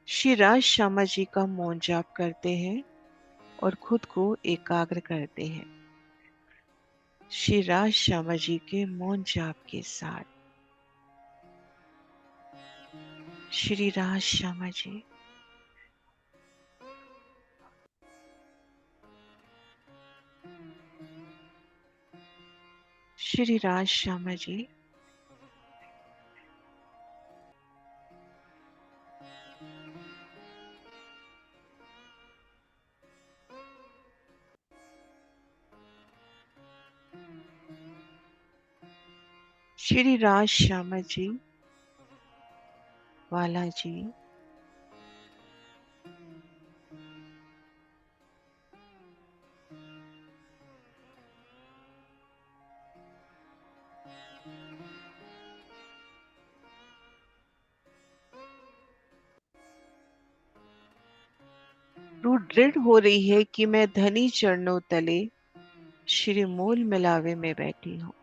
श्री राज श्यामा जी का मौन जाप करते हैं और खुद को एकाग्र करते हैं। श्री राज श्यामा जी के मौन जाप के साथ। श्री राज श्यामा जी। श्री राज श्यामा जी। श्री राज श्यामा जी। वाला जी। रूह दृढ़ हो रही है कि मैं धनी चरणों तले श्री मूल मिलावे में बैठी हूँ।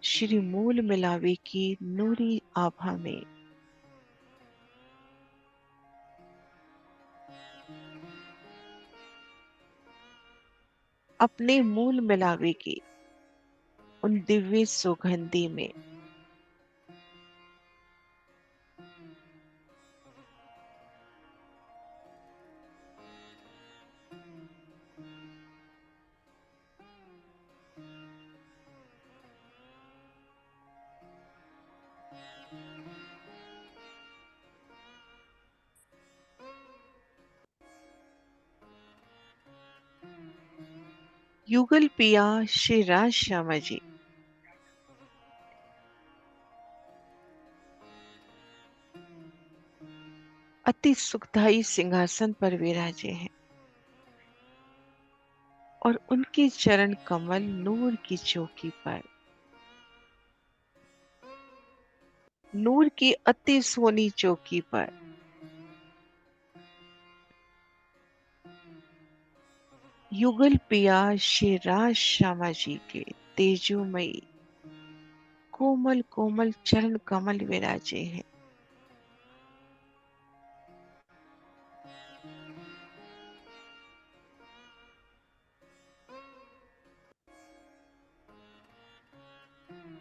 श्री मूल मिलावे की नूरी आभा में अपने मूल मिलावे की उन दिव्य सुगंधी में युगल पिया श्री राज श्यामा जी अति सुखदायी सिंहासन पर विराजे हैं और उनके चरण कमल नूर की चौकी पर, नूर की अति सोनी चौकी पर युगल पिया श्री राज श्यामा जी के तेजोमयी कोमल कोमल चरण कमल विराजे हैं।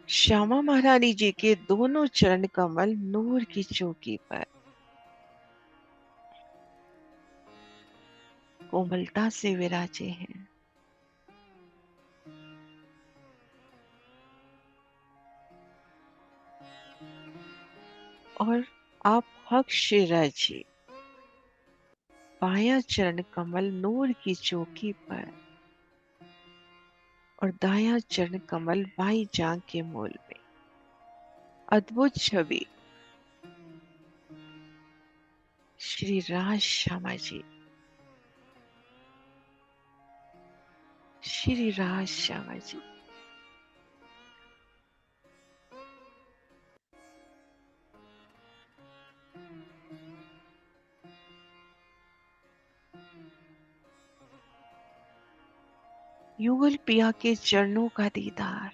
श्यामा महारानी जी के दोनों चरण कमल नूर की चौकी पर कोमलता से विराजे हैं। और आप हक शिरा जी बाया चरण कमल नूर की चौकी पर और दाया चरण कमल बाई जांग के मूल में। अद्भुत छवि श्री राज श्यामा जी। श्री राज श्यामा जी। युगल पिया के चरणों का दीदार,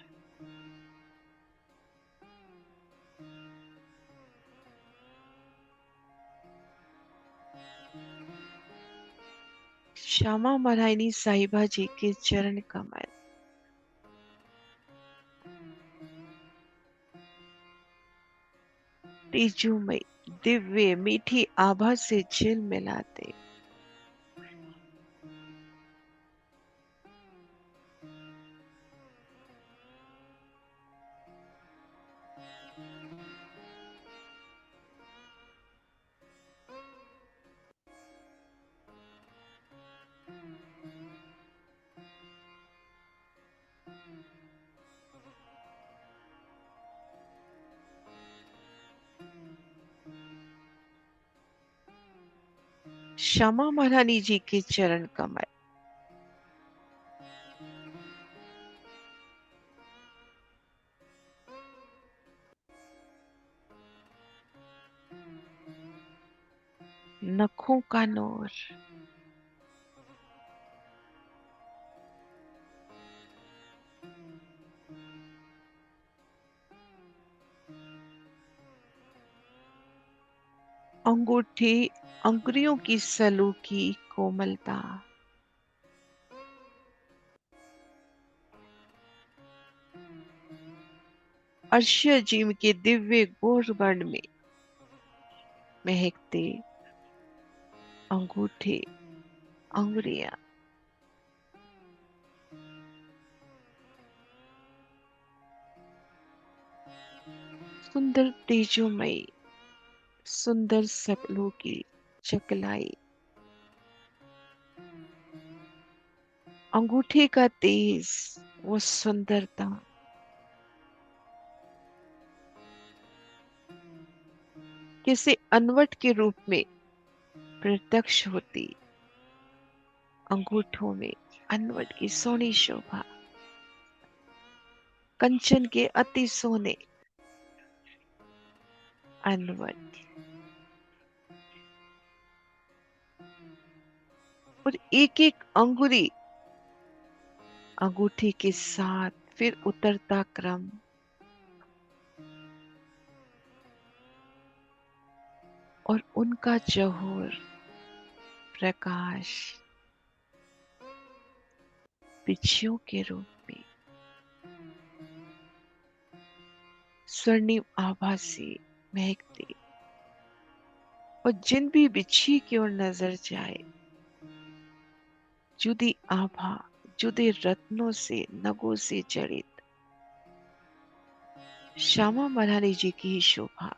श्यामा महारानी साहिबा जी के चरण कमल, तेजोमय दिव्य मीठी आभा से झिल मिलाते श्यामा महारानी जी के चरण कमल, नखों का नूर, अंगूठी अंगुरियों की सलूकी कोमलता, अर्श्य जीव के दिव्य गौरवर्ण में महकते अंगूठे अंगुरियां, सुंदर तेजोमयी, सुंदर सकलों की चकलाई, अंगूठे का तेज, वो सुंदरता किसी अनवट के रूप में प्रत्यक्ष होती। अंगूठों में अनवट की सोनी शोभा, कंचन के अति सोने अनवट, और एक एक अंगुरी अंगूठी के साथ फिर उतरता क्रम, और उनका जौहर प्रकाश बिच्छियों के रूप में स्वर्णिम आभा से महकते, और जिन भी बिच्छी की ओर नजर जाए जुदी आभा, जुदे रत्नों से नगों से जड़ित श्यामा मल्हारी जी की ही शोभा,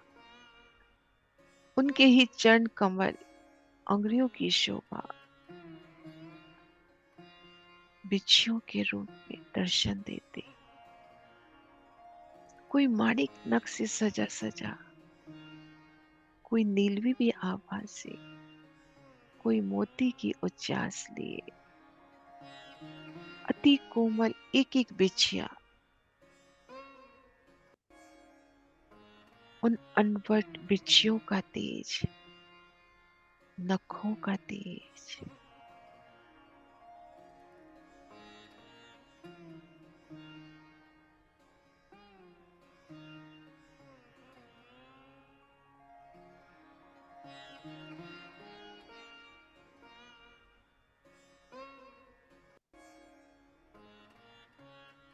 उनके ही चरण कमल अंगुरियों की शोभा बिच्छियों के रूप में दर्शन देते। कोई माणिक नख से सजा सजा, कोई नीलवी भी आभा से, कोई मोती की उच्चास लिए, अति कोमल एक एक बिछिया उन अनवट बिच्छियों का तेज, नखों का तेज,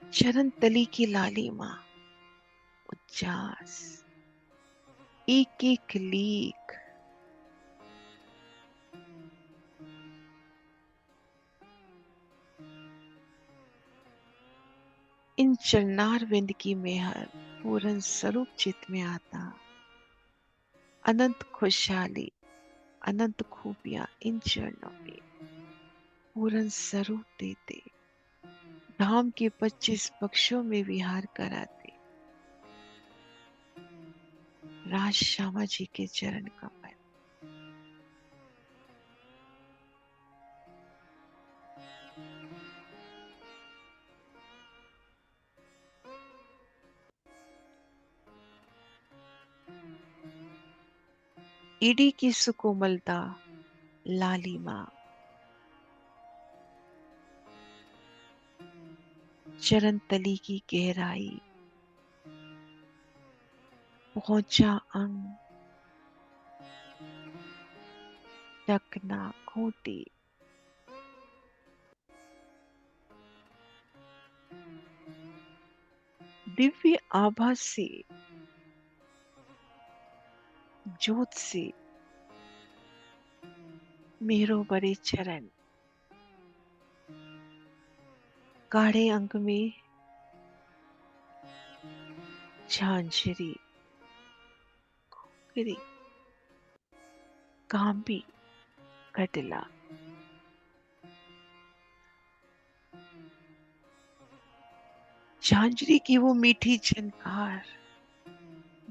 चरण तली की लालिमा, उच्चास, एक एक लीक, इन चरणार विंद की मेहर पूर्ण स्वरूप चित में आता। अनंत खुशहाली, अनंत खूबियां इन चरणों में पूर्ण स्वरूप देते, धाम के 25 पक्षों में विहार कराते। राज श्यामा जी के चरण कमल, ईडी की सुकोमलता, लालिमा, चरण तली की गहराई, पहुंचा अंग, टकना खूंटी, दिव्य आभा से, ज्योत से मेरो बड़े चरण, गाढ़े अंग में झांझरी, घुंघरी, कांबी, कटला, झांझरी की वो मीठी झनकार,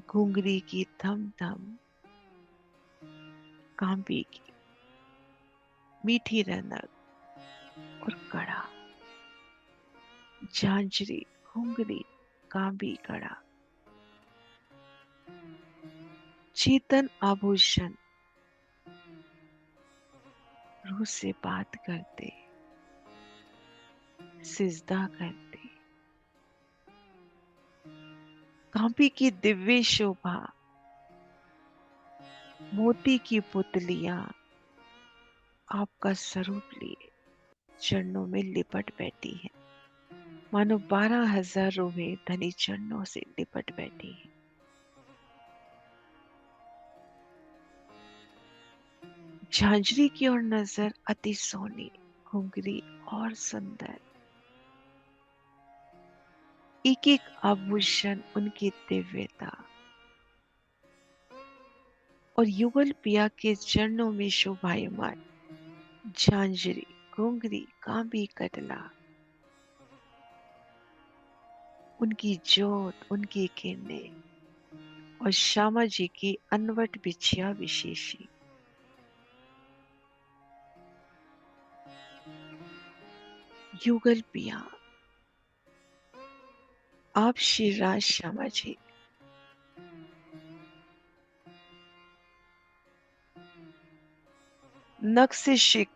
घुंघरी की थम थम, कांबी की मीठी रनक और कड़ा, झांझरी, घुंघरी, कांबी, कड़ा, चेतन आभूषण रूह से बात करते, सिजदा करते, कांपी की दिव्य शोभा, मोती की पुतलियां आपका स्वरूप लिए चरणों में लिपट बैठी है, मानो 12,000 रूहें धनी चरणों से लिपट बैठी है। झांझरी की ओर नजर अति सोनी, घुंघरी और सुंदर, एक एक आभूषण उनकी दिव्यता, और युगल पिया के चरणों में शोभायमान झांझरी, घुंघरी, कांबी, कटला, उनकी जोत, उनकी किरणें, और श्यामा जी की अनवट बिछिया विशेषी। युगल पिया आप श्री राज श्यामा जी, नख से शिक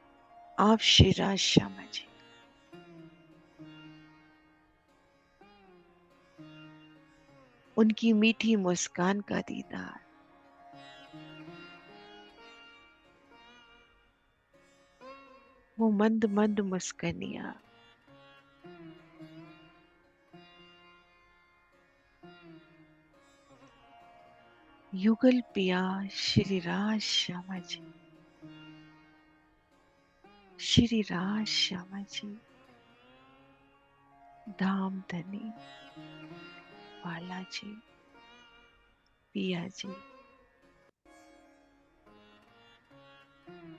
आप श्री राज श्यामा जी, उनकी मीठी मुस्कान का दीदार, वो मंद मंद मुस्कनिया, युगल पिया श्री राज श्यामा जी, श्री राज श्यामा जी, धाम धनी बालाजी पिया जी।